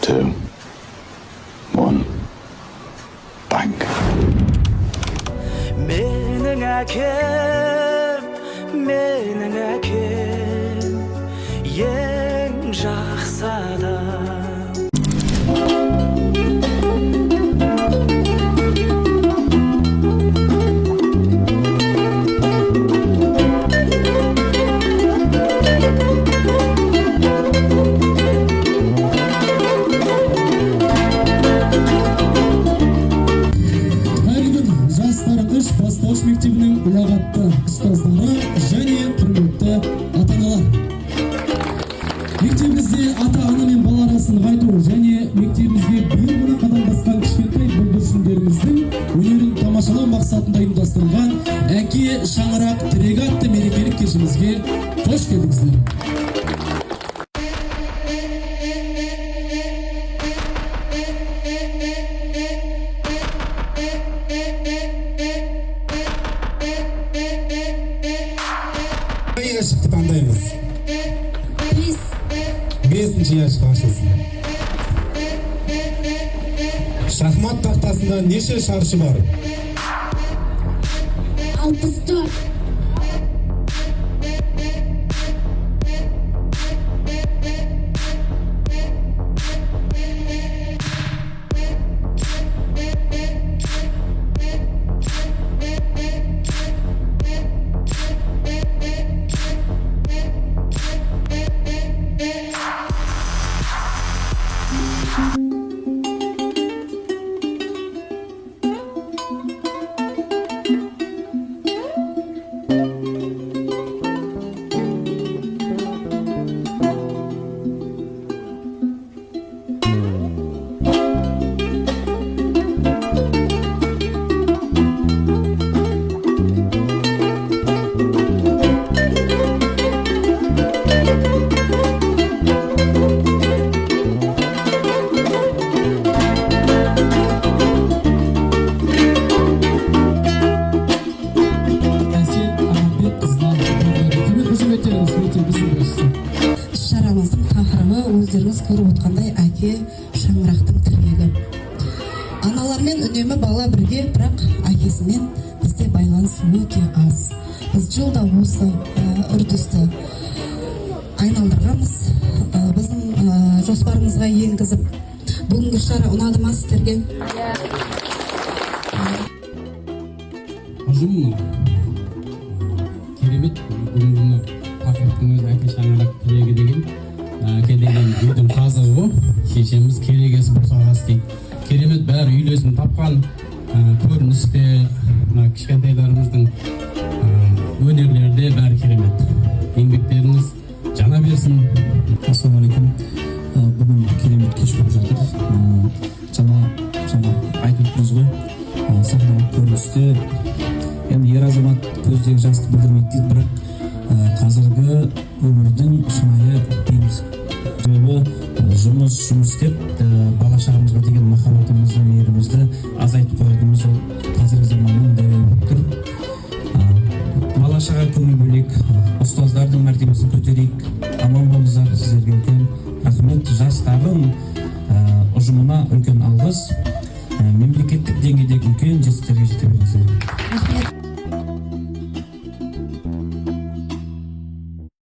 2, 1, bang. Mening akem, eng жақсы адам. Бастауыш мектебінің ұлағатты ұстаздары және құрметті ата-аналар. Мектебімізде ата-ана мен бала арасын нығайту және мектебімізге биыл ғана қадам басқан кішкентай бүлдіршіндеріміздің өнерін тамашалау мақсатында ұйымдастырылған әке шаңырақ тірегі атты мерекелік кешімізге қош келдіңіздер. Yaşıklı tandayımız. Beşinci yaşқа ашылсын. Шахмат тақтасында неше шаршы бар? 64. Шарамыздың тақырыбы өздеріңіз көріп отқандай әке шаңырақтың тірегі. Аналармен үнемі бала бірге, бірақ әкесімен бізде байланыс өте аз. Біз жылда осы үрдісті айналдырғанбыз. Біздің жоспарымызға енгізіп, бүгінгі шара ұнады ма сіздерге? Ұжым керемет, бүгінгі тақырыптың өзі әке шаңырақ тірегі деген. Әке деген үйдің қазығы ғой, шешеміз керегесі бұрсағасы дейді. Керемет бәрі үйлесім тапқан көріністе, кішкентайларымыздың өнерлерде бәрі керемет. Еңбектеріңіз жана берсін. Ассалаумағалейкум. Бүгін керемет кеш болып жатыр. Жаңа айтып өттіңіз ғой, сахналық көріністе енді ер азамат көздегі жасты білдірмейді дейді, бірақ қазіргі өмірдің шынайы бейнесі. Жұмыс істеп, бала шағамызға деген махаббатымызды, мейірімізді азайтып қоятынымыз ол қазіргі заманның дәлелі болып тұр. Бала шаға көңіл бөлейік, ұстаздардың мәртебесін көтерейік. Аман болыңыздар, сіздерге үлкен рахмет. Жастардың ұжымына үлкен алғыс. Мемлекеттік деңгейдегі үлкен жетістіктерге жете беріңіздер.